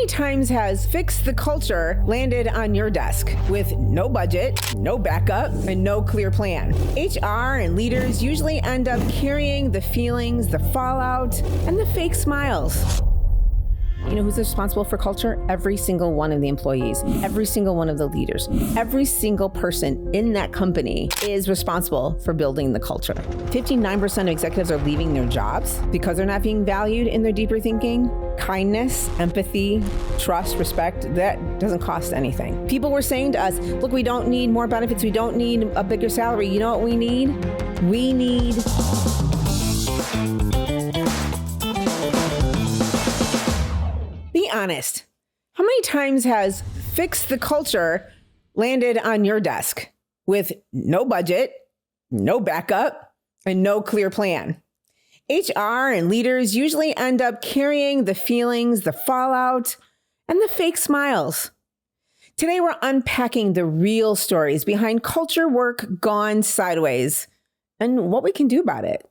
many times has fix the culture landed on your desk with no budget, no backup, and no clear plan? HR and leaders usually end up carrying the feelings, the fallout, and the fake smiles. You know who's responsible for culture? Every single one of the employees, every single one of the leaders, every single person in that company is responsible for building the culture. 59% of executives are leaving their jobs because they're not being valued in their deeper thinking. Kindness, empathy, trust, respect, that doesn't cost anything. People were saying to us, look, we don't need more benefits. We don't need a bigger salary. You know what we need? We need Be honest. How many times has fix the culture landed on your desk with no budget, no backup, and no clear plan? HR and leaders usually end up carrying the feelings, the fallout, and the fake smiles. Today, we're unpacking the real stories behind culture work gone sideways and what we can do about it.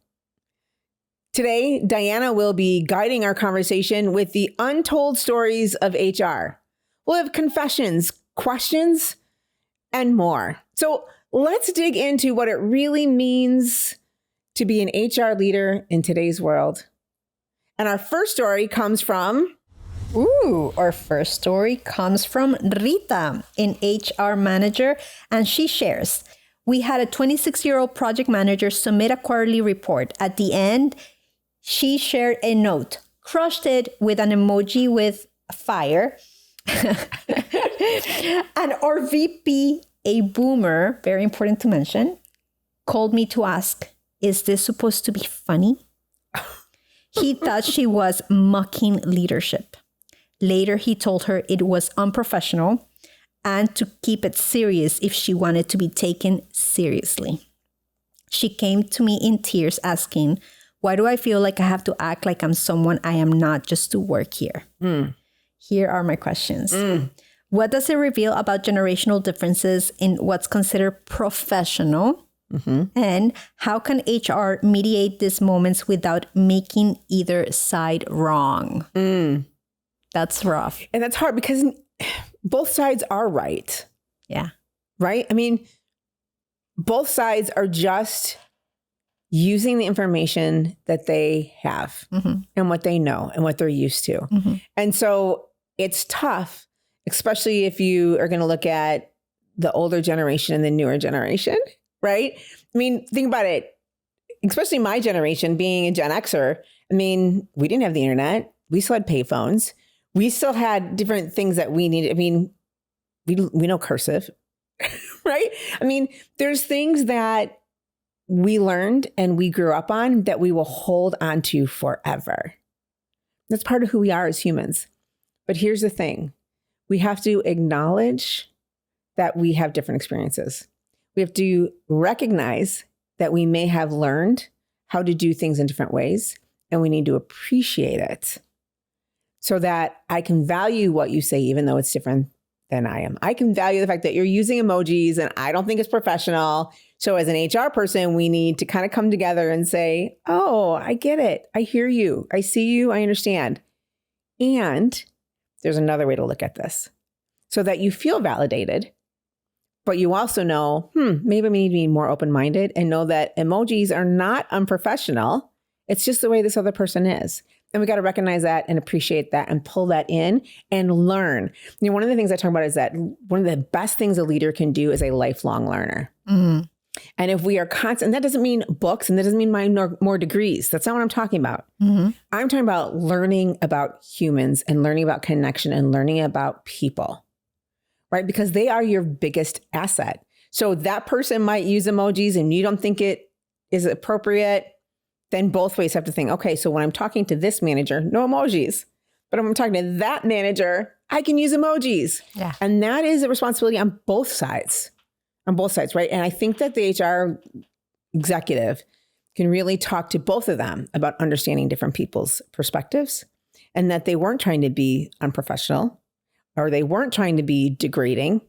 Today, Diana will be guiding our conversation with the untold stories of HR. We'll have confessions, questions, and more. So let's dig into what it really means to be an HR leader in today's world. And our first story comes from... Our first story comes from Rita, an HR manager, and she shares, we had a 26-year-old project manager submit a quarterly report. At the end, she shared a note, crushed it with an emoji with fire. And our VP, a boomer, very important to mention, called me to ask, is this supposed to be funny? He thought she was mocking leadership. Later, he told her it was unprofessional and to keep it serious if she wanted to be taken seriously. She came to me in tears asking, why do I feel like I have to act like I'm someone I am not just to work here? Here are my questions. What does it reveal about generational differences in what's considered professional? And how can HR mediate these moments without making either side wrong? That's rough. And that's hard because both sides are right. Yeah. Right? I mean, both sides are just using the information that they have and what they know and what they're used to. And so it's tough, especially if you are going to look at the older generation and the newer generation, right? I mean, think about it, especially my generation being a Gen Xer. I mean, we didn't have the internet. We still had payphones. We still had different things that we needed. I mean, we know cursive, right? I mean, there's things that we learned and we grew up on that we will hold on to forever. That's part of who we are as humans. But here's the thing. We have to acknowledge that we have different experiences. We have to recognize that we may have learned how to do things in different ways, and we need to appreciate it so that I can value what you say, even though it's different than I am. I can value the fact that you're using emojis and I don't think it's professional. So as an HR person, we need to kind of come together and say, oh, I get it. I hear you. I see you. I understand. And there's another way to look at this so that you feel validated, but you also know, maybe we need to be more open-minded and know that emojis are not unprofessional. It's just the way this other person is. And we got to recognize that and appreciate that and pull that in and learn. You know, one of the things I talk about is that one of the best things a leader can do is a lifelong learner. And if we are constant, that doesn't mean books and that doesn't mean more degrees. That's not what I'm talking about. I'm talking about learning about humans and learning about connection and learning about people, right? Because they are your biggest asset. So that person might use emojis and you don't think it is appropriate. Then both ways have to think, okay, so when I'm talking to this manager, no emojis. But when I'm talking to that manager, I can use emojis. Yeah. And that is a responsibility on both sides. Right? And I think that the HR executive can really talk to both of them about understanding different people's perspectives and that they weren't trying to be unprofessional or they weren't trying to be degrading.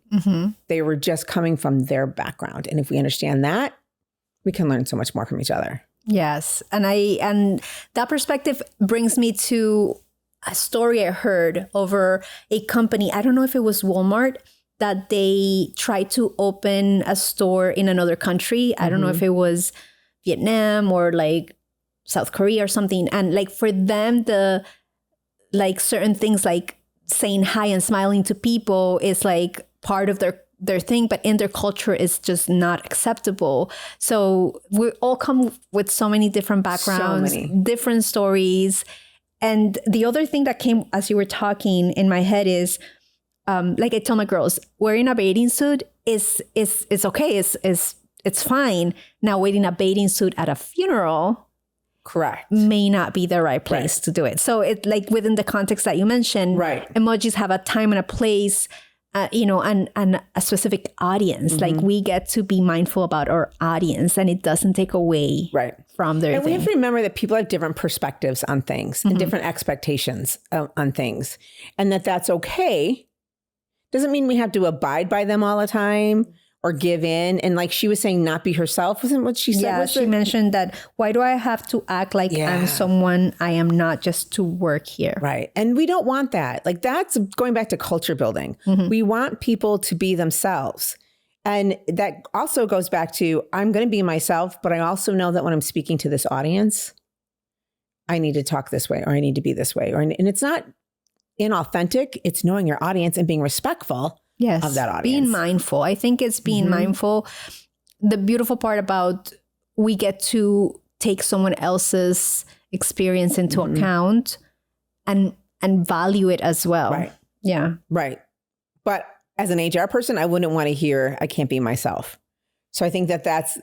They were just coming from their background. And if we understand that, we can learn so much more from each other. Yes. And that perspective brings me to a story I heard over a company. I don't know if it was Walmart, that they tried to open a store in another country. I don't know if it was Vietnam or like South Korea or something. And like for them, the like certain things like saying hi and smiling to people is like part of their thing, but in their culture it's just not acceptable. So we all come with so many different backgrounds, different stories. And the other thing that came as you were talking in my head is, like I tell my girls, wearing a bathing suit is okay. It's fine. Now wearing a bathing suit at a funeral, correct, may not be the right place to do it. So it like within the context that you mentioned, emojis have a time and a place, and a specific audience. Like we get to be mindful about our audience, and it doesn't take away from their And thing. we have to remember that people have different perspectives on things and different expectations on things, and that's okay. Doesn't mean we have to abide by them all the time or give in. And like she was saying, not be herself. Wasn't what she said? Yeah, she mentioned that, why do I have to act like I'm someone I am not just to work here? Right. And we don't want that. Like that's going back to culture building. We want people to be themselves. And that also goes back to, I'm going to be myself, but I also know that when I'm speaking to this audience, I need to talk this way, or I need to be this way. And it's not inauthentic. It's knowing your audience and being respectful of that audience. Being mindful. I think it's being mindful. The beautiful part about we get to take someone else's experience into account and value it as well. Right. Yeah. Right. But as an HR person, I wouldn't want to hear, I can't be myself. So I think that's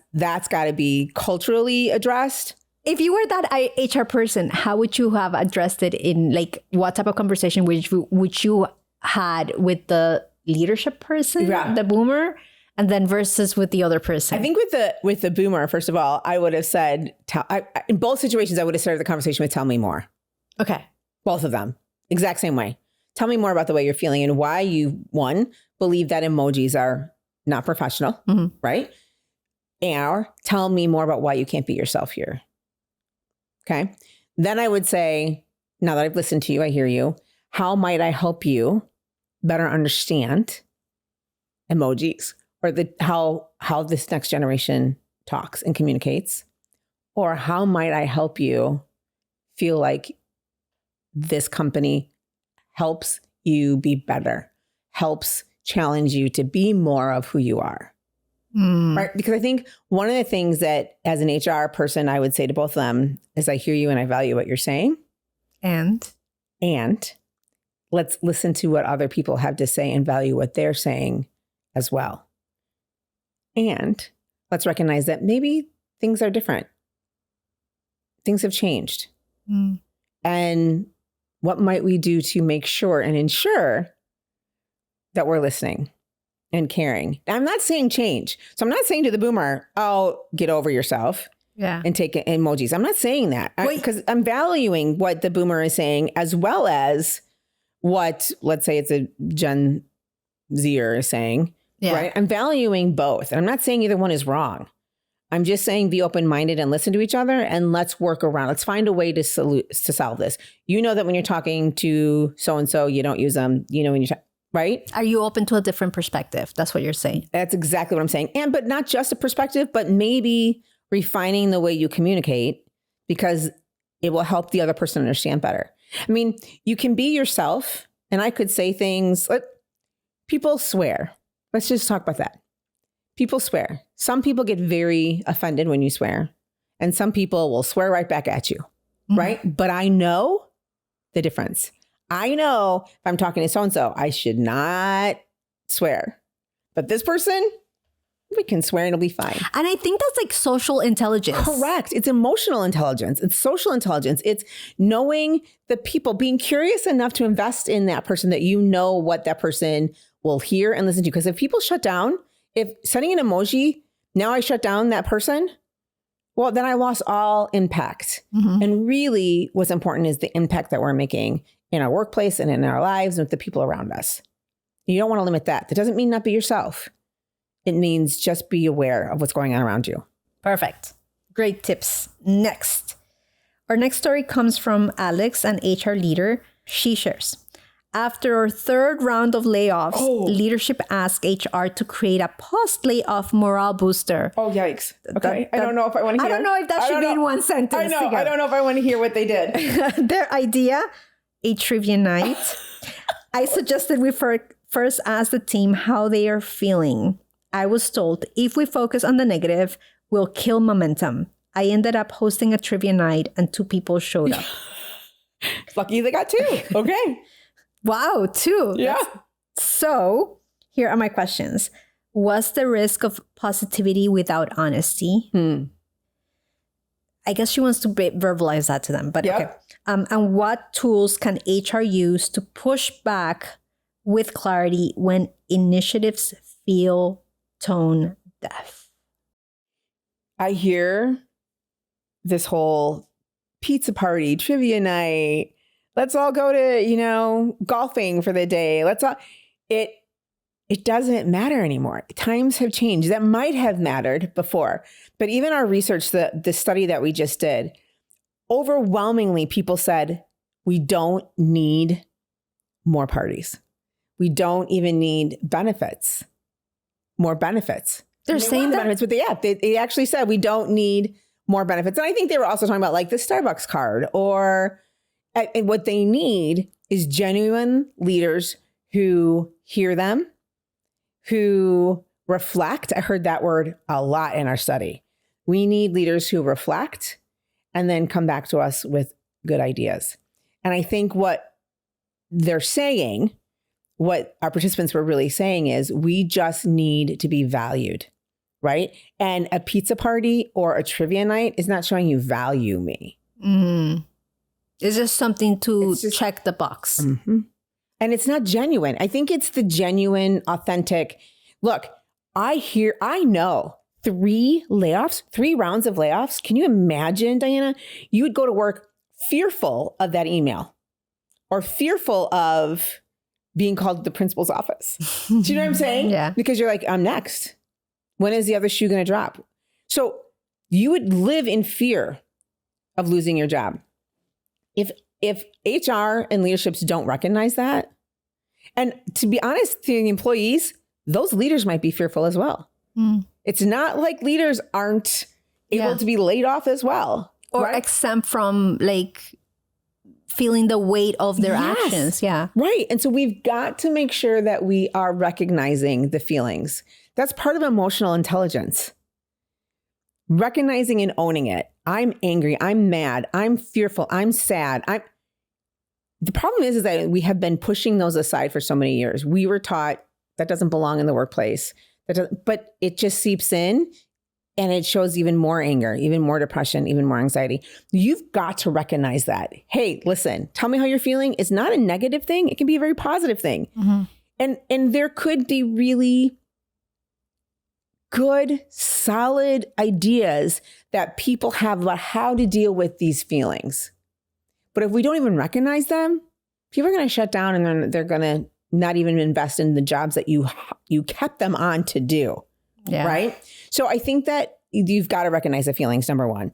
got to be culturally addressed. If you were that HR person, how would you have addressed it in like what type of conversation would you had with the leadership person, the boomer, and then versus with the other person? I think with the boomer, first of all, I would have said, in both situations, I would have started the conversation with tell me more. Okay. Both of them. Exact same way. Tell me more about the way you're feeling and why you, one, believe that emojis are not professional, right? Or tell me more about why you can't be yourself here. Okay. Then I would say, now that I've listened to you, I hear you. How might I help you better understand emojis, or how this next generation talks and communicates? Or how might I help you feel like this company helps you be better, helps challenge you to be more of who you are? Right? Because I think one of the things that as an HR person, I would say to both of them is I hear you and I value what you're saying. And let's listen to what other people have to say and value what they're saying as well. And let's recognize that maybe things are different. Things have changed. And what might we do to make sure and ensure that we're listening and caring? I'm not saying change. So I'm not saying to the boomer, oh, get over yourself and take emojis. I'm not saying that because I'm valuing what the boomer is saying as well as what, let's say it's a Gen Zer is saying, right? I'm valuing both. And I'm not saying either one is wrong. I'm just saying be open-minded and listen to each other and let's work around. Let's find a way to solve this. You know that when you're talking to so-and-so, you don't use them, when you're right? Are you open to a different perspective? That's what you're saying. That's exactly what I'm saying. But not just a perspective, but maybe refining the way you communicate because it will help the other person understand better. I mean, you can be yourself and I could say things, people swear. Let's just talk about that. People swear. Some people get very offended when you swear and some people will swear right back at you, right? But I know the difference. I know if I'm talking to so-and-so, I should not swear. But this person, we can swear and it'll be fine. And I think that's like social intelligence. Correct. It's emotional intelligence. It's social intelligence. It's knowing the people, being curious enough to invest in that person that you know what that person will hear and listen to. Because if people shut down, if sending an emoji, now I shut down that person, well, then I lost all impact. And really what's important is the impact that we're making in our workplace and in our lives and with the people around us. You don't want to limit that. That doesn't mean not be yourself. It means just be aware of what's going on around you. Perfect. Great tips. Next. Our next story comes from Alex, an HR leader. She shares. After our third round of layoffs, leadership asked HR to create a post-layoff morale booster. Oh, yikes. Okay. I don't know if I want to hear. I don't know if that should be in one sentence. I know. I don't know if I want to hear what they did. Their idea, a trivia night. I suggested we first ask the team how they are feeling. I was told if we focus on the negative, we'll kill momentum. I ended up hosting a trivia night and 2 people showed up. Lucky they got 2. Okay. Wow, 2. Yeah. So here are my questions. What's the risk of positivity without honesty? I guess she wants to verbalize that to them, but okay. And what tools can HR use to push back with clarity when initiatives feel tone deaf? I hear this whole pizza party, trivia night. Let's all go to, golfing for the day. It doesn't matter anymore. Times have changed. That might have mattered before. But even our research, the study that we just did, overwhelmingly people said, we don't need more parties. We don't even need benefits, more benefits. They're saying that? Benefits, but they actually said we don't need more benefits. And I think they were also talking about like the Starbucks card and what they need is genuine leaders who hear them, who reflect. I heard that word a lot in our study. We need leaders who reflect and then come back to us with good ideas. And I think what they're saying, what our participants were really saying is we just need to be valued, right? And a pizza party or a trivia night is not showing you value me. It's just something to check the box. Mm-hmm. And it's not genuine. I think it's the genuine, authentic. Look, I know 3 layoffs, 3 rounds of layoffs. Can you imagine, Diana? You would go to work fearful of that email or fearful of being called to the principal's office. Do you know what I'm saying? Yeah. Because you're like, I'm next. When is the other shoe going to drop? So you would live in fear of losing your job. If HR and leaderships don't recognize that, and to be honest, to the employees, those leaders might be fearful as well. It's not like leaders aren't able to be laid off as well. Or exempt from feeling the weight of their actions. Yeah. Right. And so we've got to make sure that we are recognizing the feelings. That's part of emotional intelligence. Recognizing and owning it. I'm angry. I'm mad. I'm fearful. I'm sad. The problem is that we have been pushing those aside for so many years. We were taught that doesn't belong in the workplace. But it just seeps in and it shows even more anger, even more depression, even more anxiety. You've got to recognize that. Hey, listen, tell me how you're feeling. It's not a negative thing. It can be a very positive thing. And there could be really good, solid ideas that people have about how to deal with these feelings. But if we don't even recognize them, people are going to shut down and they're going to not even invest in the jobs that you kept them on to do. Yeah. Right. So I think that you've got to recognize the feelings, number one.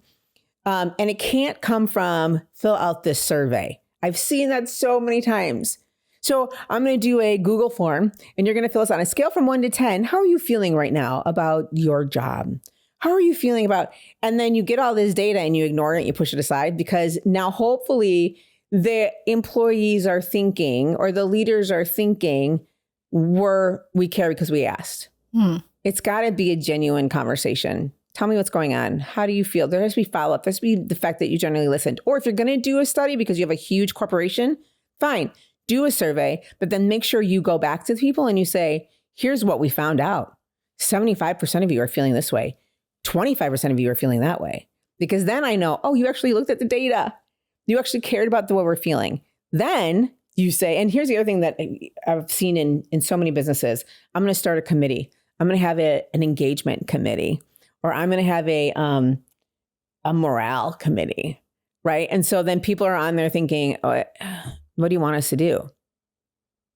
And it can't come from fill out this survey. I've seen that so many times. So I'm going to do a Google form and you're going to fill us on a scale from 1 to 10. How are you feeling right now about your job? How are you feeling about, and then you get all this data and you ignore it, you push it aside because now hopefully the employees are thinking or the leaders are thinking we care because we asked. It's got to be a genuine conversation. Tell me what's going on. How do you feel? There has to be follow-up. There has to be the fact that you generally listened. Or if you're going to do a study because you have a huge corporation, fine, do a survey, but then make sure you go back to the people and you say, here's what we found out. 75% of you are feeling this way. 25% of you are feeling that way. Because then I know, you actually looked at the data. You actually cared about what we're feeling. Then you say, and here's the other thing that I've seen in so many businesses, I'm going to start a committee. I'm going to have an engagement committee, or I'm going to have a morale committee, right? And so then people are on there thinking, what do you want us to do?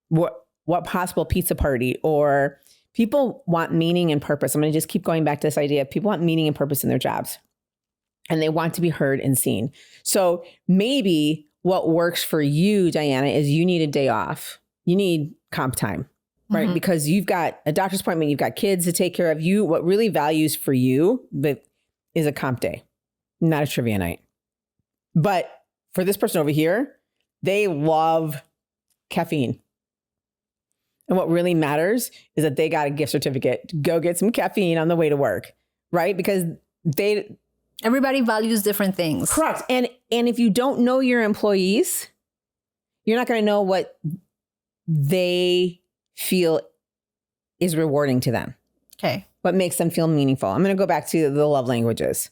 What possible pizza party? Or people want meaning and purpose. I'm going to just keep going back to this idea. People want meaning and purpose in their jobs, and they want to be heard and seen. So maybe what works for you, Diana, is you need a day off. You need comp time, right? Because you've got a doctor's appointment, you've got kids to take care of. You, what really values for you is a comp day, not a trivia night. But for this person over here, they love caffeine. And what really matters is that they got a gift certificate to go get some caffeine on the way to work, right? Because everybody values different things. Correct. And if you don't know your employees, you're not going to know what they feel is rewarding to them. Okay. What makes them feel meaningful. I'm going to go back to the love languages.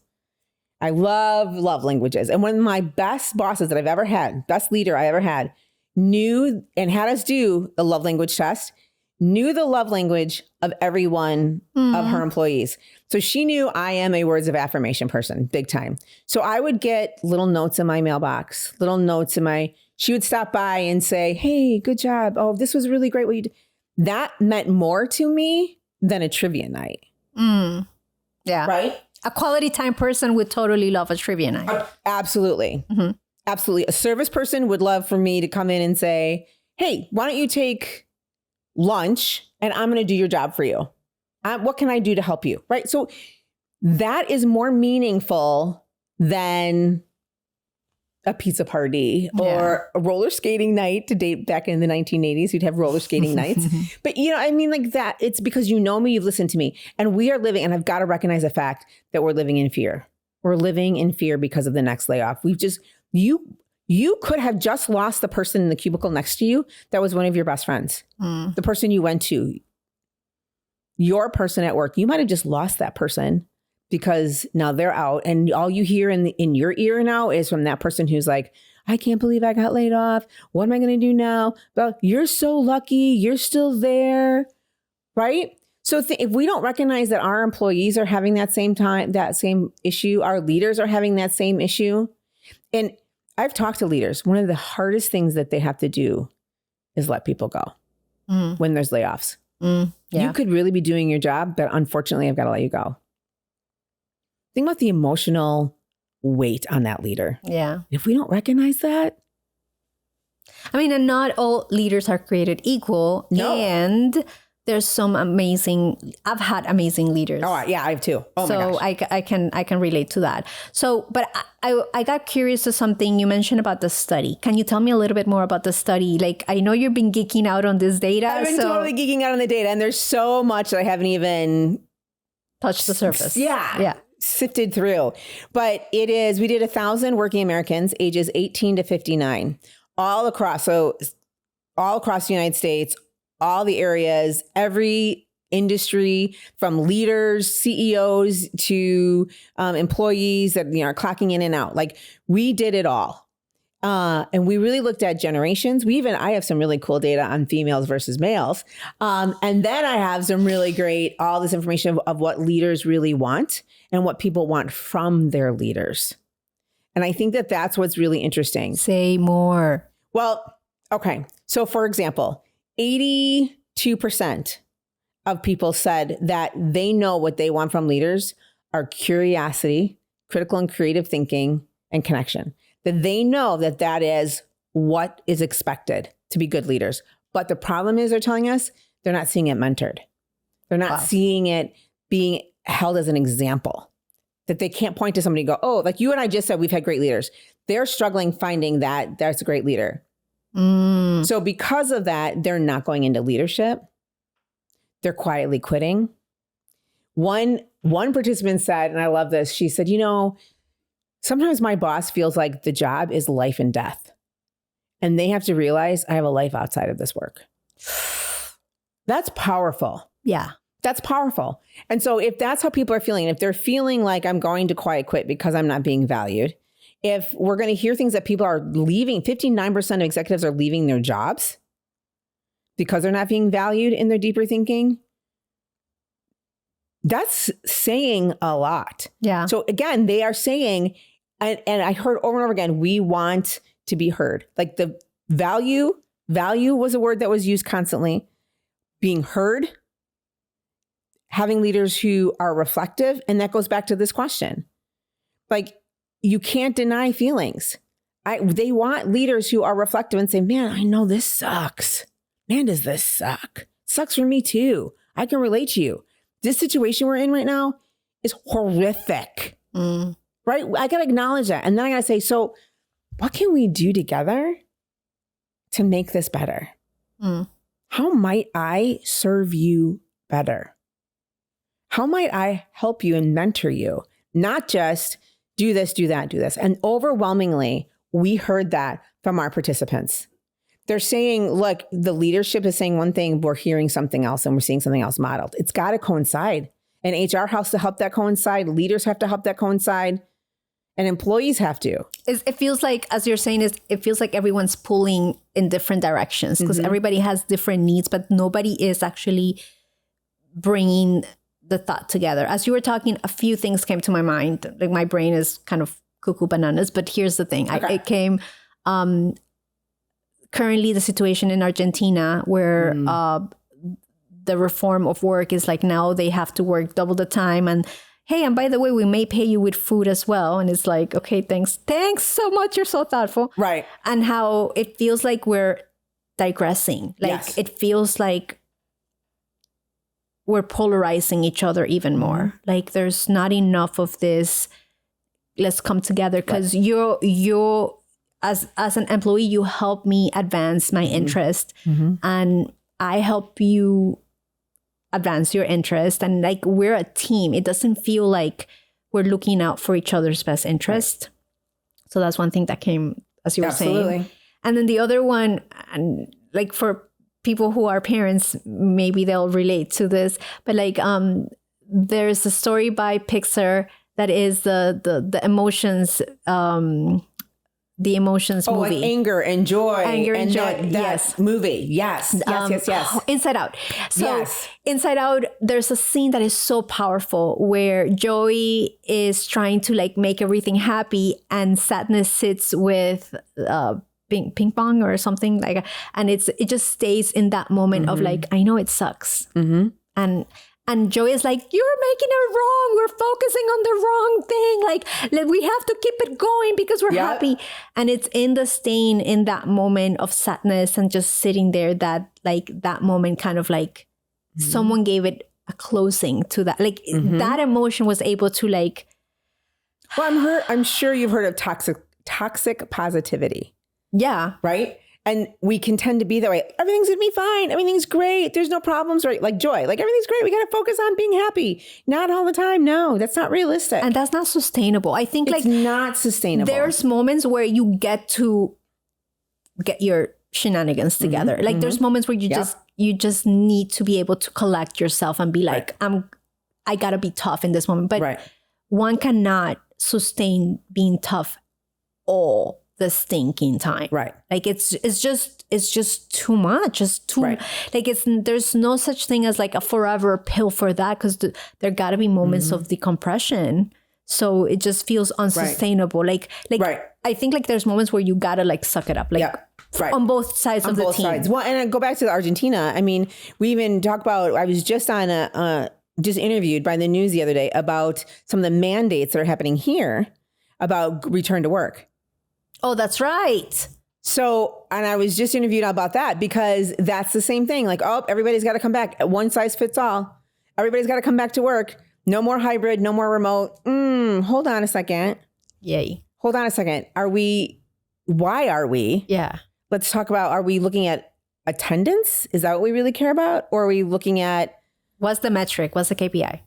I love love languages. And one of my best bosses that I've ever had, best leader I ever had, knew and had us do the love language test, knew the love language of every one of her employees. So she knew I am a words of affirmation person, big time. So I would get little notes in my mailbox, she would stop by and say, hey, good job. Oh, this was really great what you did. That meant more to me than a trivia night. Yeah. Right? A quality time person would totally love a trivia night. Absolutely. Absolutely. A service person would love for me to come in and say, hey, why don't you take lunch and I'm going to do your job for you. What can I do to help you? Right. So that is more meaningful than a pizza party or a roller skating night. To date back in the 1980s, we'd have roller skating nights. But I mean like that, it's because you know me, you've listened to me, and we are living, and I've got to recognize the fact that we're living in fear. We're living in fear because of the next layoff. You could have just lost the person in the cubicle next to you that was one of your best friends. The person you went to, your person at work, you might have just lost that person because now they're out. And all you hear in your ear now is from that person who's like, I can't believe I got laid off. What am I going to do now? Well, you're so lucky. You're still there. Right? So if we don't recognize that our employees are having that same issue, our leaders are having that same issue. And I've talked to leaders. One of the hardest things that they have to do is let people go when there's layoffs. You could really be doing your job, but unfortunately, I've got to let you go. Think about the emotional weight on that leader. Yeah. If we don't recognize that. I mean, and not all leaders are created equal. No. And there's some I've had amazing leaders. Oh, yeah, I have too. Oh, my gosh. I can relate to that. So, but I got curious to something you mentioned about the study. Can you tell me a little bit more about the study? Like, I know you've been geeking out on this data. I've been totally geeking out on the data, and there's so much that I haven't even touched the surface. Yeah. Sifted through. But we did 1,000 working Americans ages 18 to 59 all across the United States, all the areas, every industry, from leaders, CEOs to employees that are clocking in and out. Like, we did it all. And we really looked at generations. I have some really cool data on females versus males. And then I have some really great, all this information of what leaders really want and what people want from their leaders. And I think that that's what's really interesting. Say more. Well, okay. So for example, 82% of people said that they know what they want from leaders are curiosity, critical and creative thinking, and connection. That they know that is what is expected to be good leaders. But the problem is, they're telling us they're not seeing it mentored. They're not seeing it being held as an example. That they can't point to somebody and go, oh, like you and I just said, we've had great leaders. They're struggling finding that that's a great leader. So because of that, they're not going into leadership. They're quietly quitting. One participant said, and I love this, she said, sometimes my boss feels like the job is life and death. And they have to realize I have a life outside of this work. That's powerful. Yeah. That's powerful. And so if that's how people are feeling, if they're feeling like I'm going to quiet quit because I'm not being valued, if we're going to hear things that people are leaving, 59% of executives are leaving their jobs because they're not being valued in their deeper thinking, that's saying a lot. Yeah. So again, they are saying, and I heard over and over again, we want to be heard. Like the value was a word that was used constantly. Being heard, having leaders who are reflective. And that goes back to this question. Like, you can't deny feelings. They want leaders who are reflective and say, man, I know this sucks. Man, does this suck? Sucks for me too. I can relate to you. This situation we're in right now is horrific, right? I got to acknowledge that. And then I got to say, so what can we do together to make this better? How might I serve you better? How might I help you and mentor you? Not just do this, do that, do this. And overwhelmingly, we heard that from our participants. They're saying, look, the leadership is saying one thing, we're hearing something else, and we're seeing something else modeled. It's got to coincide. And HR has to help that coincide. Leaders have to help that coincide. And employees have to. It feels like, as you're saying, it feels like everyone's pulling in different directions because everybody has different needs, but nobody is actually bringing the thought together. As you were talking, a few things came to my mind. Like my brain is kind of cuckoo bananas, but here's the thing. Okay. It came currently the situation in Argentina where the reform of work is like now they have to work double the time and hey, and by the way, we may pay you with food as well. And it's like, okay, thanks so much. You're so thoughtful. Right. And how it feels like we're digressing. Like it feels like we're polarizing each other even more. Like there's not enough of this, let's come together because you're as an employee, you help me advance my interest and I help you advance your interest. And like we're a team. It doesn't feel like we're looking out for each other's best interest. Right. So that's one thing that came as you were saying. And then the other one, and like for people who are parents, maybe they'll relate to this, but like there's a story by Pixar that is the emotions the emotions movie. Like anger and joy. That yes. movie. Yes. Inside Out. So Inside Out, there's a scene that is so powerful where Joey is trying to like make everything happy and sadness sits with ping pong or something like, and it just stays in that moment of like, I know it sucks. And Joey is like, you're making it wrong. We're focusing on the wrong thing. Like we have to keep it going because we're happy. And it's in the stain in that moment of sadness and just sitting there that like that moment kind of like someone gave it a closing to that. Like that emotion was able to like. Well, I'm sure you've heard of toxic positivity. Yeah. Right? And we can tend to be that way. Everything's going to be fine. Everything's great. There's no problems, right? Like joy. Like everything's great. We got to focus on being happy. Not all the time. No, that's not realistic. And that's not sustainable. I think it's not sustainable. There's moments where you get to get your shenanigans together. Like there's moments where you just need to be able to collect yourself and be like, I got to be tough in this moment. But one cannot sustain being tough all the stinking time. Right. Like it's just too much. It's too like there's no such thing as like a forever pill for that because there got to be moments of decompression. So it just feels unsustainable. Like I think like there's moments where you got to like suck it up. Like on both sides of the team. Sides. Well, and I go back to Argentina. I mean, we even talk about, I was just on just interviewed by the news the other day about some of the mandates that are happening here about return to work. Oh, that's right. So, and I was just interviewed about that because that's the same thing. Like, oh, everybody's got to come back. One size fits all. Everybody's got to come back to work. No more hybrid, no more remote. Hold on a second. Yay. Hold on a second. Why are we? Yeah. Let's talk about, are we looking at attendance? Is that what we really care about? Or are we looking at? What's the metric? What's the KPI?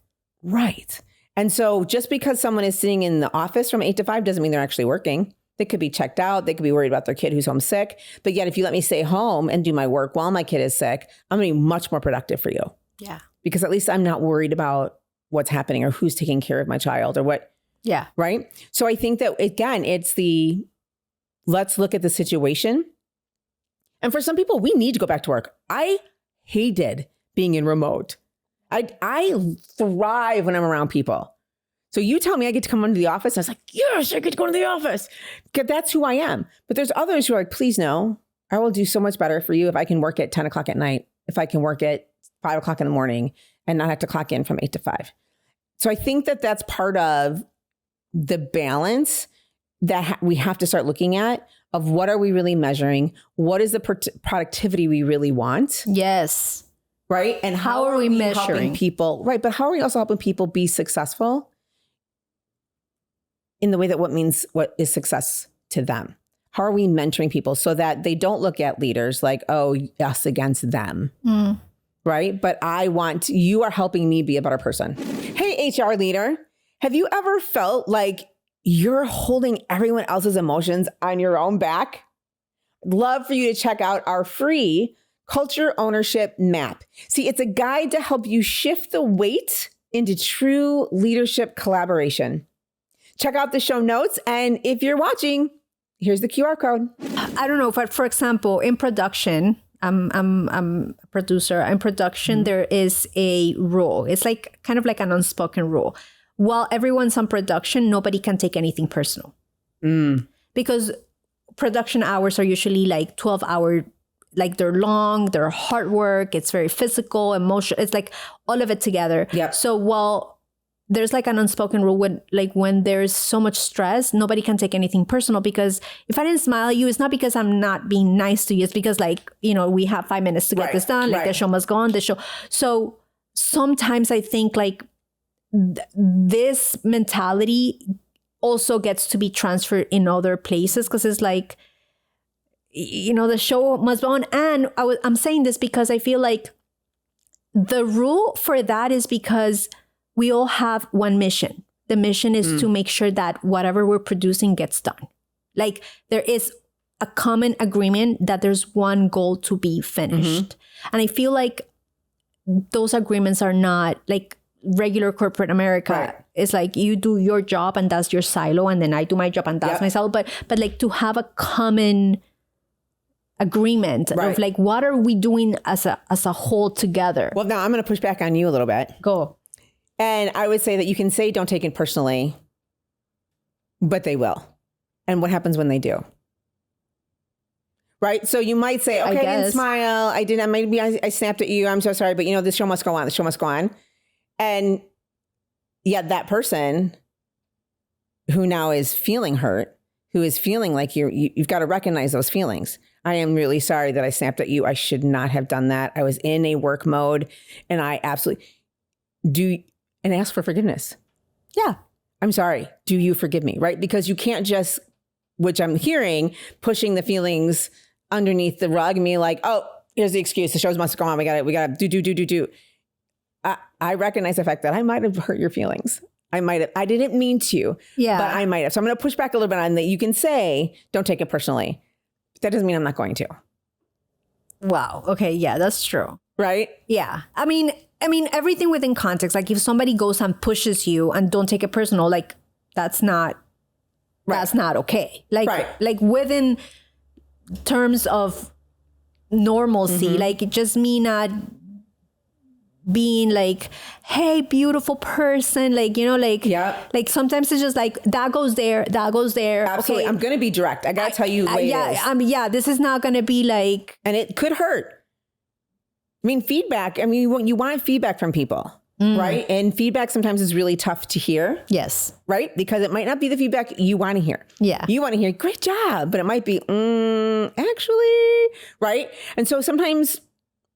Right. And so just because someone is sitting in the office from 8 to 5 doesn't mean they're actually working. They could be checked out. They could be worried about their kid who's home sick. But yet, if you let me stay home and do my work while my kid is sick, I'm going to be much more productive for you. Yeah. Because at least I'm not worried about what's happening or who's taking care of my child or what. Yeah. Right. So I think that, again, it's let's look at the situation. And for some people, we need to go back to work. I hated being in remote. I thrive when I'm around people. So you tell me I get to come into the office. I was like, yes, I get to go to the office. Because that's who I am. But there's others who are like, please no, I will do so much better for you if I can work at 10 o'clock at night, if I can work at 5 o'clock in the morning and not have to clock in from 8 to 5. So I think that that's part of the balance. that we have to start looking at of what are we really measuring? What is the productivity we really want? Yes. Right? And how are we helping people? Right. But how are we also helping people be successful in the way that what is success to them? How are we mentoring people so that they don't look at leaders like, oh, us against them? Right? But you are helping me be a better person. Hey, HR leader, have you ever felt like you're holding everyone else's emotions on your own back? I'd love for you to check out our free Culture Ownership Map. See, it's a guide to help you shift the weight into true leadership collaboration. Check out the show notes. And if you're watching, here's the QR code. I don't know, but for example, in production, I'm a producer. In production, there is a rule. It's like kind of like an unspoken rule. While everyone's on production, nobody can take anything personal. Because production hours are usually like 12-hour, like they're long, they're hard work. It's very physical, emotional. It's like all of it together. Yep. So while there's like an unspoken rule when there's so much stress, nobody can take anything personal, because if I didn't smile at you, it's not because I'm not being nice to you. It's because we have 5 minutes to get this done. Like the show must go on, the show. So sometimes I think like this mentality also gets to be transferred in other places, because it's like, the show must go on. And I'm saying this because I feel like the rule for that is because we all have one mission. The mission is to make sure that whatever we're producing gets done. Like there is a common agreement that there's one goal to be finished. And I feel like those agreements are not like regular corporate America. Right. It's like you do your job and that's your silo, and then I do my job and that's my silo. But like to have a common agreement of like, what are we doing as a whole together? Well, now I'm going to push back on you a little bit. Go. And I would say that you can say, don't take it personally, but they will. And what happens when they do? Right? So you might say, okay, I didn't smile. Maybe I snapped at you. I'm so sorry. But this show must go on. The show must go on. And yet that person who now is feeling hurt, who is feeling like you've got to recognize those feelings. I am really sorry that I snapped at you. I should not have done that. I was in a work mode, and I absolutely and ask for forgiveness. Yeah. I'm sorry. Do you forgive me? Right? Because you can't just, which I'm hearing, pushing the feelings underneath the rug and me like, oh, here's the excuse. The shows must go on. We got to do. I recognize the fact that I might have hurt your feelings. I didn't mean to, but I might have. So I'm going to push back a little bit on that. You can say, don't take it personally. That doesn't mean I'm not going to. Wow. Okay. Yeah, that's true. Right? Yeah. I mean, everything within context. Like if somebody goes and pushes you and don't take it personal, like that's not okay. Like within terms of normalcy, like just me not being like, hey, beautiful person, like, like sometimes it's just like that goes there. Absolutely. Okay. I'm going to be direct. I got to tell you later. This is not going to be like, and it could hurt. I mean, feedback. I mean, you want feedback from people, right? And feedback sometimes is really tough to hear. Yes. Right? Because it might not be the feedback you want to hear. Yeah. You want to hear, great job. But it might be, actually, right? And so sometimes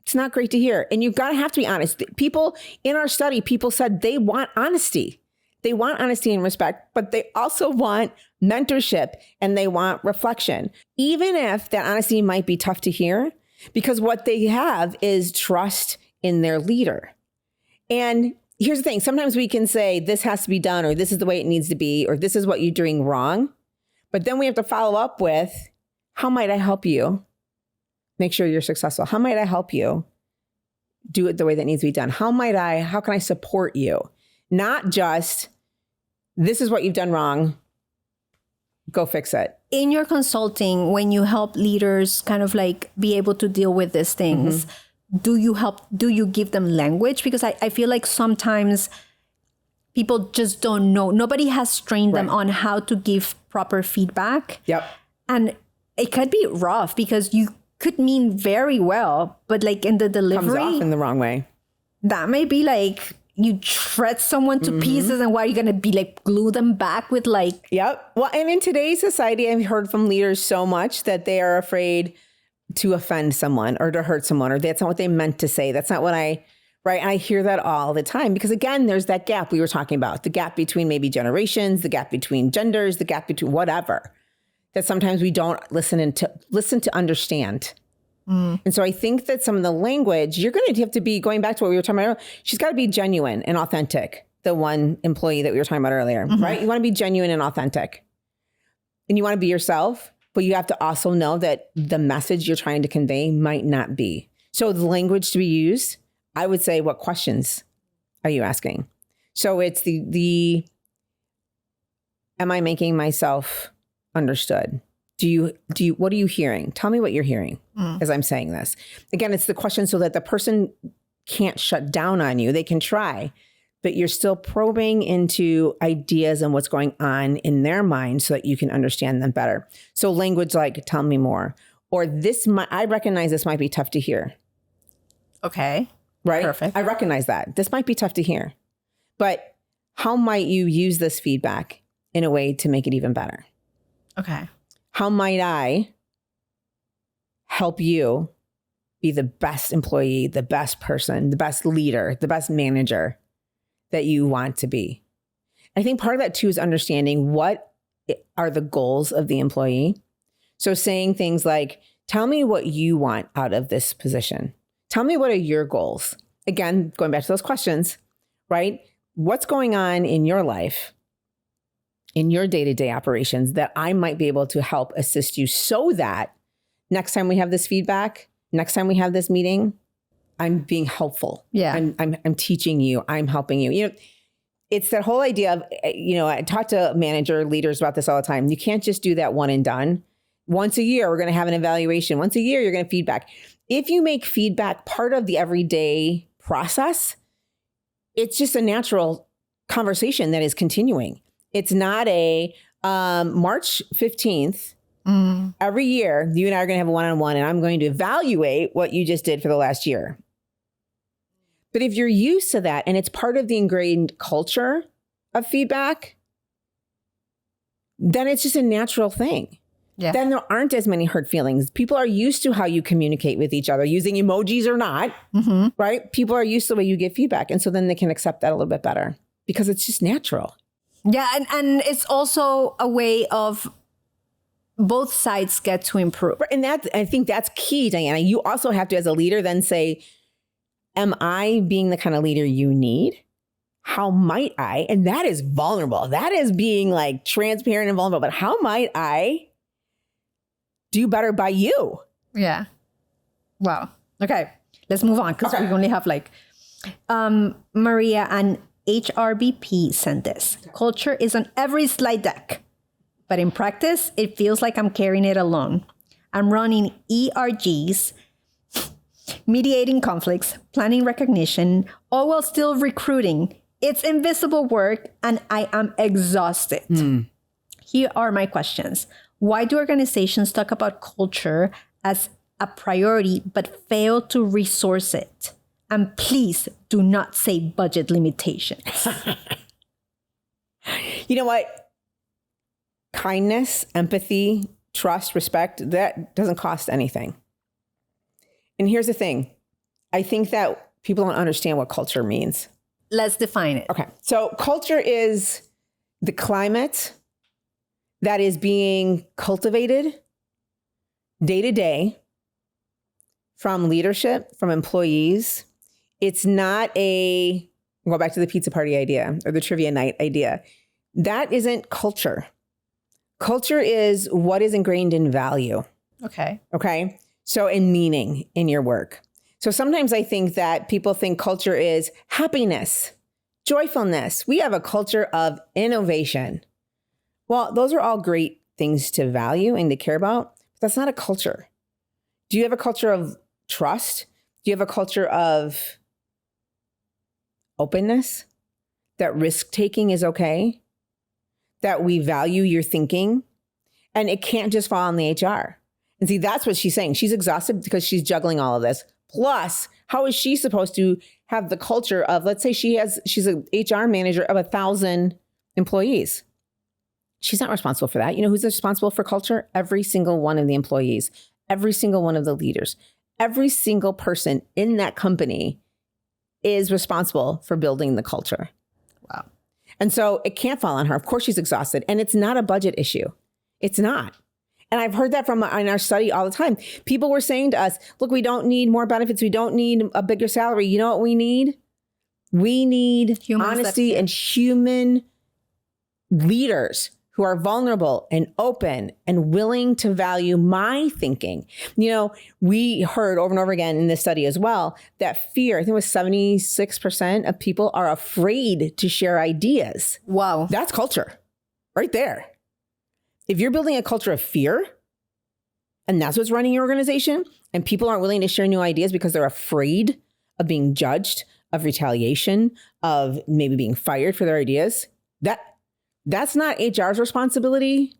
it's not great to hear. And you've got to have to be honest. People in our study, people said they want honesty. They want honesty and respect, but they also want mentorship and they want reflection. Even if that honesty might be tough to hear, because what they have is trust in their leader. And here's the thing. Sometimes we can say this has to be done, or this is the way it needs to be, or this is what you're doing wrong. But then we have to follow up with, how might I help you make sure you're successful? How might I help you do it the way that needs to be done? How can I support you? Not just, this is what you've done wrong, go fix it. In your consulting, when you help leaders kind of like be able to deal with these things, do you give them language? Because I feel like sometimes people just don't know. Nobody has trained them on how to give proper feedback. Yep. And it could be rough because you could mean very well, but like in the delivery, comes off in the wrong way. That may be like, you shred someone to pieces, and what are you going to be like, glue them back with like... Yep. Well, and in today's society, I've heard from leaders so much that they are afraid to offend someone or to hurt someone, or that's not what they meant to say. That's not what right? And I hear that all the time because, again, there's that gap we were talking about, the gap between maybe generations, the gap between genders, the gap between whatever, that sometimes we don't listen to understand. And so I think that some of the language, you're going to have to be, going back to what we were talking about earlier, she's got to be genuine and authentic. The one employee that we were talking about earlier, right? You want to be genuine and authentic. And you want to be yourself, but you have to also know that the message you're trying to convey might not be. So the language to be used, I would say, what questions are you asking? So it's the am I making myself understood? What are you hearing? Tell me what you're hearing as I'm saying this. Again, it's the question so that the person can't shut down on you. They can try, but you're still probing into ideas and what's going on in their mind so that you can understand them better. So language like, tell me more, or I recognize this might be tough to hear. Okay. Right? Perfect. I recognize that. This might be tough to hear, but how might you use this feedback in a way to make it even better? Okay. How might I help you be the best employee, the best person, the best leader, the best manager that you want to be? I think part of that too is understanding what are the goals of the employee. So saying things like, tell me what you want out of this position. Tell me what are your goals? Again, going back to those questions, right? What's going on in your life, in your day-to-day operations that I might be able to help assist you so that next time we have this feedback, next time we have this meeting, I'm being helpful. Yeah. I'm teaching you, I'm helping you. You know, it's that whole idea of, I talk to leaders about this all the time. You can't just do that one and done. Once a year, we're going to have an evaluation. Once a year, you're going to feedback. If you make feedback part of the everyday process, it's just a natural conversation that is continuing. It's not a March 15th, every year, you and I are going to have a one-on-one and I'm going to evaluate what you just did for the last year. But if you're used to that and it's part of the ingrained culture of feedback, then it's just a natural thing. Yeah. Then there aren't as many hurt feelings. People are used to how you communicate with each other, using emojis or not, right? People are used to the way you give feedback. And so then they can accept that a little bit better because it's just natural. Yeah. And it's also a way of both sides get to improve. And I think that's key, Diana. You also have to, as a leader, then say, am I being the kind of leader you need? How might I? And that is vulnerable. That is being like transparent and vulnerable. But how might I do better by you? Yeah. Wow. Okay. Let's move on because we only have like Maria and HRBP sent this. Culture is on every slide deck, but in practice, it feels like I'm carrying it alone. I'm running ERGs, mediating conflicts, planning recognition, all while still recruiting. It's invisible work and I am exhausted. Here are my questions. Why do organizations talk about culture as a priority but fail to resource it? And please do not say budget limitations. You know what? Kindness, empathy, trust, respect, that doesn't cost anything. And here's the thing. I think that people don't understand what culture means. Let's define it. Okay. So culture is the climate that is being cultivated day to day from leadership, from employees. It's not go back to the pizza party idea or the trivia night idea. That isn't culture. Culture is what is ingrained in value. Okay. Okay. So in meaning in your work. So sometimes I think that people think culture is happiness, joyfulness. We have a culture of innovation. Well, those are all great things to value and to care about, but that's not a culture. Do you have a culture of trust? Do you have a culture of openness? That risk-taking is okay? That we value your thinking? And it can't just fall on the HR. And see, that's what she's saying. She's exhausted because she's juggling all of this. Plus, How is she supposed to have the culture of, let's say she's an HR manager of 1,000 employees. She's not responsible for that. You know who's responsible for culture? Every single one of the employees, every single one of the leaders, every single person in that company is responsible for building the culture. Wow. And so it can't fall on her. Of course she's exhausted. And it's not a budget issue. It's not. And I've heard that in our study all the time. People were saying to us, look, we don't need more benefits. We don't need a bigger salary. You know what we need? We need honesty and human leaders who are vulnerable and open and willing to value my thinking. You know, we heard over and over again in this study as well that fear, I think it was 76% of people are afraid to share ideas. Wow. That's culture right there. If you're building a culture of fear and that's what's running your organization and people aren't willing to share new ideas because they're afraid of being judged, of retaliation, of maybe being fired for their ideas, that's not HR's responsibility.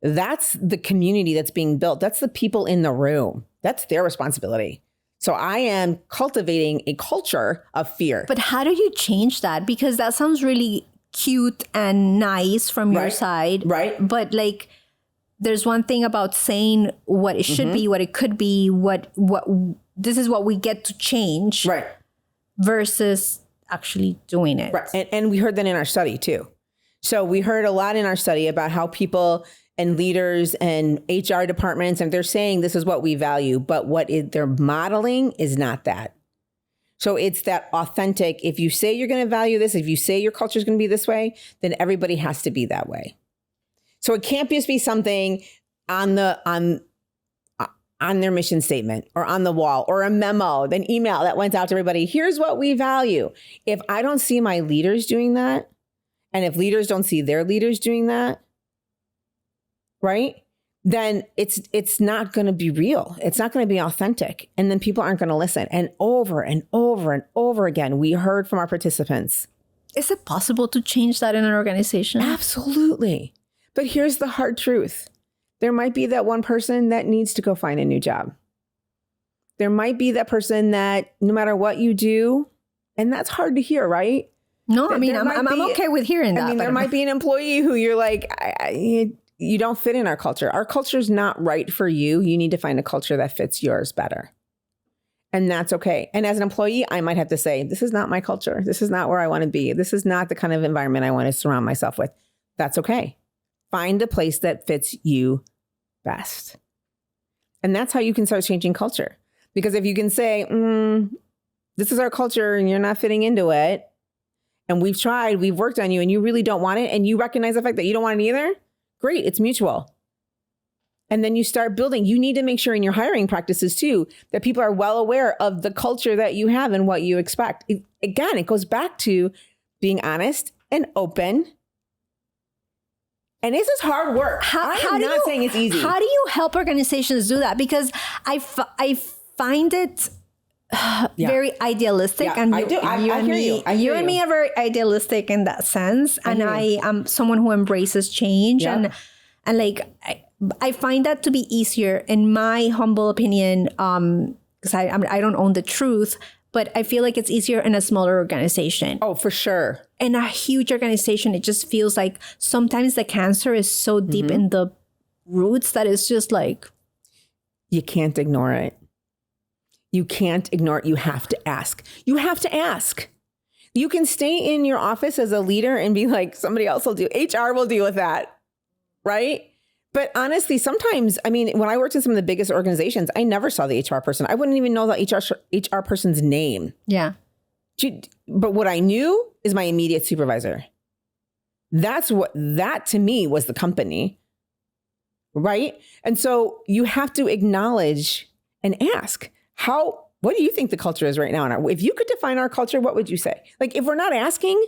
That's the community that's being built. That's the people in the room. That's their responsibility. So I am cultivating a culture of fear. But how do you change that? Because that sounds really cute and nice from your side. Right. But like, there's one thing about saying what it should be, what it could be, what this is what we get to change. Right. Versus actually doing it. Right. And we heard that in our study too. So we heard a lot in our study about how people and leaders and HR departments, and they're saying this is what we value, but what they're modeling is not that. So it's that authentic, if you say you're going to value this, if you say your culture is going to be this way, then everybody has to be that way. So it can't just be something on their mission statement or on the wall or a memo, an email that went out to everybody. Here's what we value. If I don't see my leaders doing that, and if leaders don't see their leaders doing that, right, then it's not going to be real. It's not going to be authentic. And then people aren't going to listen. And over and over and over again, we heard from our participants. Is it possible to change that in an organization? Absolutely. But here's the hard truth. There might be that one person that needs to go find a new job. There might be that person that no matter what you do, and that's hard to hear, right? No, I mean, I'm okay with hearing that. I mean, there might be an employee who you're like, you don't fit in our culture. Our culture is not right for you. You need to find a culture that fits yours better. And that's okay. And as an employee, I might have to say, this is not my culture. This is not where I want to be. This is not the kind of environment I want to surround myself with. That's okay. Find a place that fits you best. And that's how you can start changing culture. Because if you can say, this is our culture and you're not fitting into it, and we've tried, we've worked on you, and you really don't want it, and you recognize the fact that you don't want it either, great, it's mutual. And then you start building. You need to make sure in your hiring practices too, that people are well aware of the culture that you have and what you expect. Again, it goes back to being honest and open. And this is hard work. I'm not saying it's easy. How do you help organizations do that? Because I find it very idealistic. Yeah, and I do. I hear you. You and me are very idealistic in that sense. And I am someone who embraces change. Yeah. And like, I find that to be easier in my humble opinion, because I don't own the truth, but I feel like it's easier in a smaller organization. Oh, for sure. In a huge organization, it just feels like sometimes the cancer is so deep in the roots that it's just like. You can't ignore it. You can't ignore it. You have to ask. You have to ask. You can stay in your office as a leader and be like, somebody else will do. HR will deal with that. Right? But honestly, sometimes, I mean, when I worked in some of the biggest organizations, I never saw the HR person. I wouldn't even know the HR person's name. Yeah. But what I knew is my immediate supervisor. That to me was the company. Right? And so you have to acknowledge and ask, what do you think the culture is right now? If you could define our culture, what would you say? Like, if we're not asking,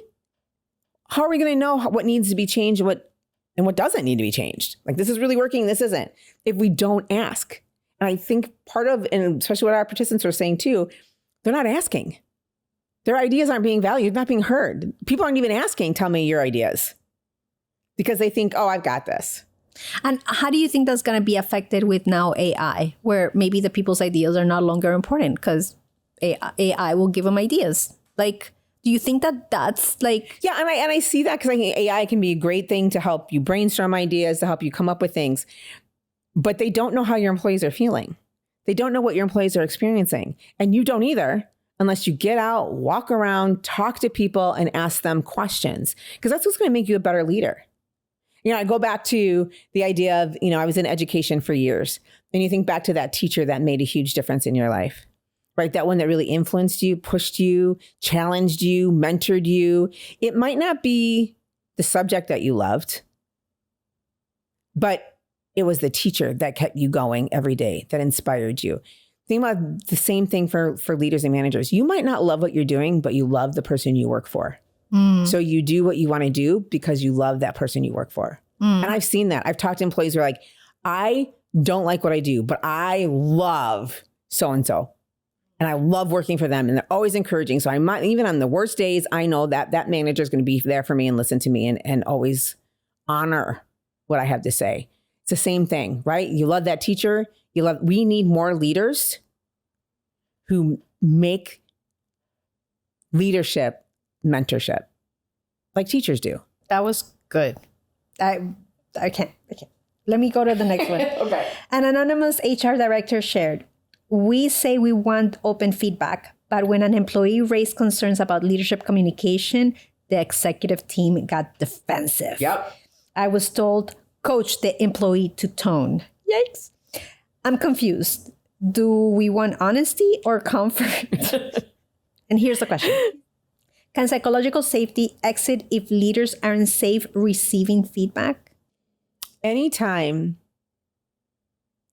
how are we going to know what needs to be changed and what doesn't need to be changed? Like, this is really working, this isn't. If we don't ask. And I think part of, and especially what our participants are saying too, they're not asking. Their ideas aren't being valued, not being heard. People aren't even asking, tell me your ideas. Because they think, oh, I've got this. And how do you think that's going to be affected with now AI, where maybe the people's ideas are no longer important because AI will give them ideas. Like, do you think that that's like... Yeah, and I see that because I think AI can be a great thing to help you brainstorm ideas, to help you come up with things. But they don't know how your employees are feeling. They don't know what your employees are experiencing. And you don't either, unless you get out, walk around, talk to people, and ask them questions. Because that's what's going to make you a better leader. You know, I go back to the idea of, I was in education for years. And you think back to that teacher that made a huge difference in your life, right? That one that really influenced you, pushed you, challenged you, mentored you. It might not be the subject that you loved, but it was the teacher that kept you going every day, that inspired you. Think about the same thing for leaders and managers. You might not love what you're doing, but you love the person you work for. So you do what you want to do because you love that person you work for. And I've seen that. I've talked to employees who are like, I don't like what I do, but I love so-and-so. And I love working for them. And they're always encouraging. So I might, even on the worst days, I know that that manager is going to be there for me and listen to me and always honor what I have to say. It's the same thing, right? You love that teacher. We need more leaders who make leadership mentorship like teachers do. That was good. I can't. Let me go to the next one. Okay. An anonymous HR director shared, we say we want open feedback, but when an employee raised concerns about leadership communication, the executive team got defensive. Yep. I was told, coach the employee to tone. Yikes. I'm confused. Do we want honesty or comfort? And here's the question. Can psychological safety exit if leaders aren't safe receiving feedback? Anytime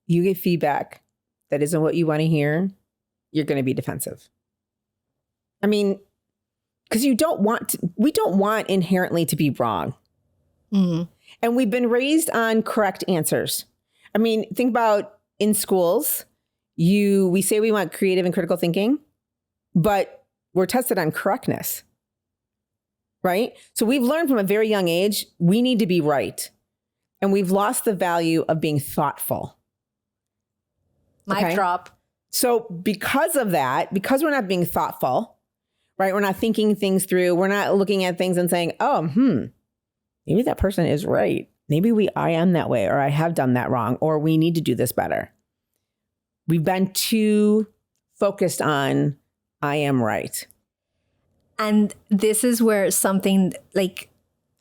you get feedback that isn't what you want to hear, you're going to be defensive. I mean, because we don't want inherently to be wrong. Mm-hmm. And we've been raised on correct answers. I mean, think about in schools, we say we want creative and critical thinking, but we're tested on correctness, right? So we've learned from a very young age, we need to be right. And we've lost the value of being thoughtful. Mic drop. So because of that, because we're not being thoughtful, right? We're not thinking things through. We're not looking at things and saying, maybe that person is right. Maybe I am that way, or I have done that wrong, or we need to do this better. We've been too focused on I am right. And this is where something like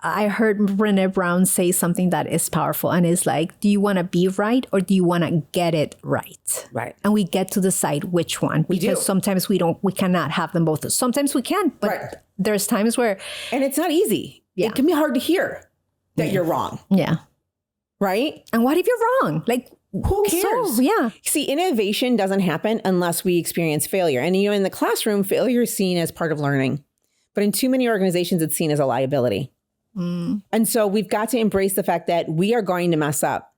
I heard Brené Brown say something that is powerful and is like, do you want to be right or do you want to get it right? Right. And we get to decide which one. Because sometimes we cannot have them both. Sometimes we can, but there's times where. And it's not easy. Yeah. It can be hard to hear that you're wrong. Yeah. Right? And what if you're wrong? Like, who cares? So, yeah. See, innovation doesn't happen unless we experience failure. And, in the classroom, failure is seen as part of learning. But in too many organizations, it's seen as a liability. And so we've got to embrace the fact that we are going to mess up.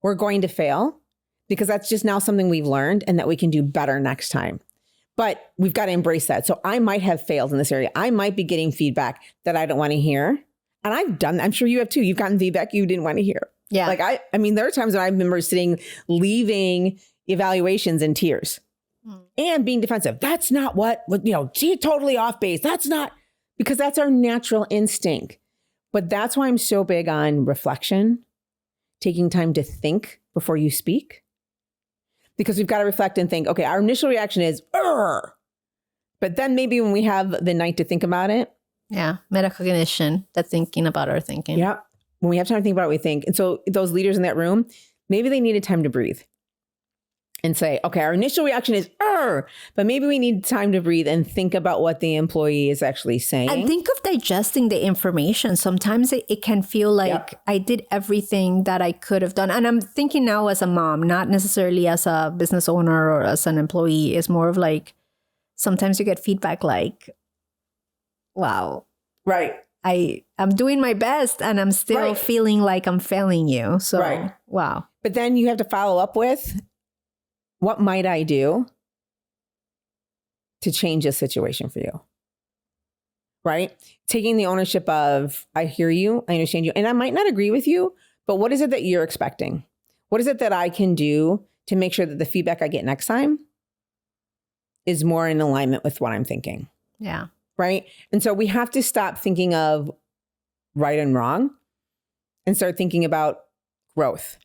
We're going to fail because that's just now something we've learned and that we can do better next time. But we've got to embrace that. So I might have failed in this area. I might be getting feedback that I don't want to hear. And I've done that. I'm sure you have too. You've gotten feedback you didn't want to hear. Yeah. Like I mean, there are times when I remember leaving evaluations in tears and being defensive. That's not what, totally off base. That's not, because that's our natural instinct. But that's why I'm so big on reflection, taking time to think before you speak. Because we've got to reflect and think, okay, our initial reaction is, "Urgh." But then maybe when we have the night to think about it. Yeah, metacognition, that thinking about our thinking. Yeah, when we have time to think about what we think. And so those leaders in that room, maybe they needed time to breathe and say, okay, our initial reaction is, but maybe we need time to breathe and think about what the employee is actually saying. And think of digesting the information. Sometimes it can feel like I did everything that I could have done. And I'm thinking now as a mom, not necessarily as a business owner or as an employee. It's more of like, sometimes you get feedback like, wow. Right. I'm doing my best and I'm still feeling like I'm failing you. So, wow. But then you have to follow up with, what might I do to change this situation for you? Right? Taking the ownership of, I hear you, I understand you, and I might not agree with you, but what is it that you're expecting? What is it that I can do to make sure that the feedback I get next time is more in alignment with what I'm thinking. Yeah. Right. And so we have to stop thinking of right and wrong and start thinking about growth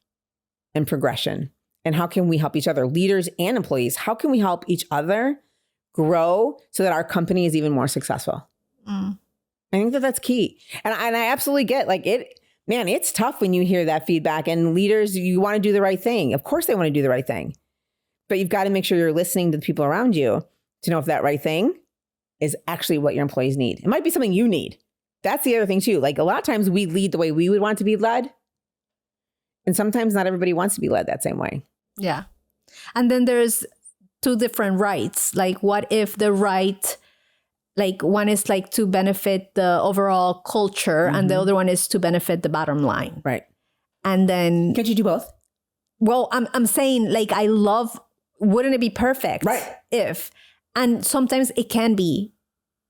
and progression. And how can we help each other, leaders and employees? How can we help each other grow so that our company is even more successful? I think that that's key. And I absolutely get like it, man, it's tough when you hear that feedback, and leaders, you want to do the right thing. Of course they want to do the right thing, but you've got to make sure you're listening to the people around you to know if that right thing is actually what your employees need. It might be something you need. That's the other thing too. Like a lot of times we lead the way we would want to be led. And sometimes not everybody wants to be led that same way. Yeah. And then there's two different rights. Like what if the right, like one is like to benefit the overall culture and the other one is to benefit the bottom line. Right. And then can't you do both? Well, I'm saying like wouldn't it be perfect? Right. And sometimes it can be,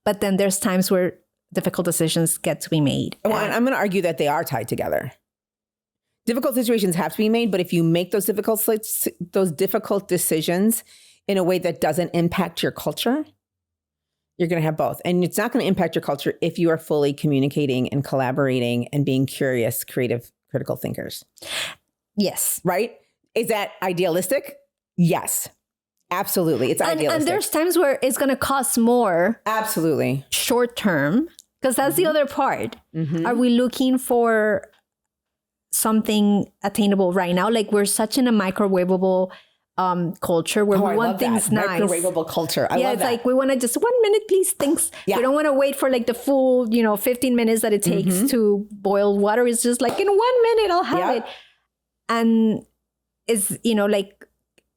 but then there's times where difficult decisions get to be made. Well, and I'm going to argue that they are tied together. Difficult situations have to be made, but if you make those difficult decisions in a way that doesn't impact your culture, you're going to have both. And it's not going to impact your culture if you are fully communicating and collaborating and being curious, creative, critical thinkers. Yes. Right? Is that idealistic? Yes. Absolutely. It's idealistic. And there's times where it's going to cost more. Absolutely. Short term, because that's the other part. Are we looking for something attainable right now? Like we're such in a microwavable culture where we want things nice. Microwavable culture. I love that. It's like we want to just 1 minute, please. Thanks. Yeah. We don't want to wait for like the full, 15 minutes that it takes to boil water. It's just like in 1 minute, I'll have it. And it's, like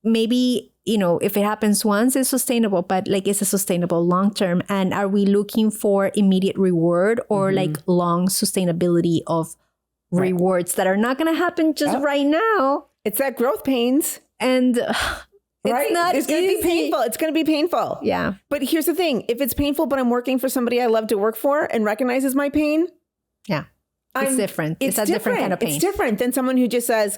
maybe, if it happens once, it's sustainable, but like is it sustainable long term? And are we looking for immediate reward or like long sustainability of rewards that are not going to happen just right now? It's that growth pains. And it's not It's going to be painful. It's going to be painful. Yeah. But here's the thing. If it's painful, but I'm working for somebody I love to work for and recognizes my pain. Yeah. It's different. It's a different kind of pain. It's different than someone who just says,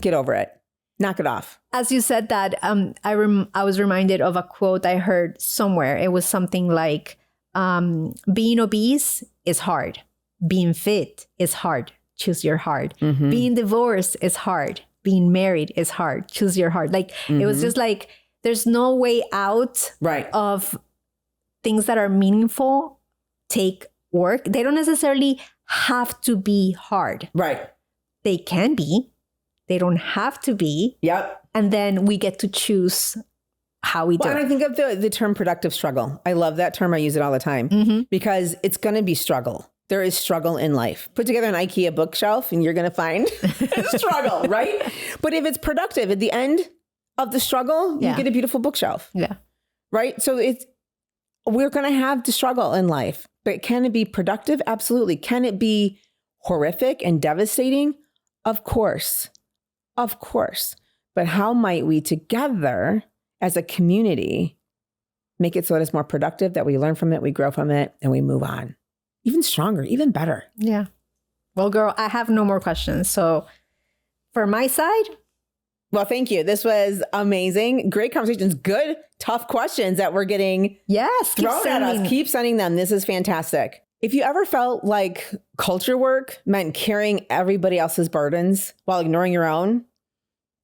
get over it. Knock it off. As you said that, I was reminded of a quote I heard somewhere. It was something like, being obese is hard. Being fit is hard. Choose your hard. Being divorced is hard. Being married is hard. Choose your hard. Like it was just like, there's no way out of things that are meaningful, take work. They don't necessarily have to be hard. Right. They can be. They don't have to be. Yep. And then we get to choose how we do it. And I think of the term productive struggle. I love that term. I use it all the time because it's going to be struggle. There is struggle in life. Put together an IKEA bookshelf and you're going to find a struggle, right? But if it's productive at the end of the struggle, you get a beautiful bookshelf. Yeah. Right? So we're going to have the struggle in life, but can it be productive? Absolutely. Can it be horrific and devastating? Of course. Of course. But how might we together as a community make it so that it's more productive, that we learn from it, we grow from it, and we move on? Even stronger, even better. Yeah. Well, girl, I have no more questions. So for my side. Well, thank you. This was amazing. Great conversations. Good, tough questions that we're getting thrown at us. Keep sending them. This is fantastic. If you ever felt like culture work meant carrying everybody else's burdens while ignoring your own,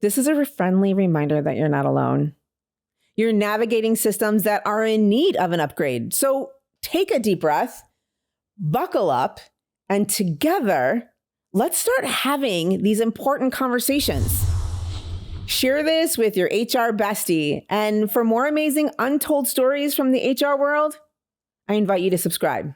this is a friendly reminder that you're not alone. You're navigating systems that are in need of an upgrade. So take a deep breath, buckle up, and together, let's start having these important conversations. Share this with your HR bestie. And for more amazing untold stories from the HR world, I invite you to subscribe.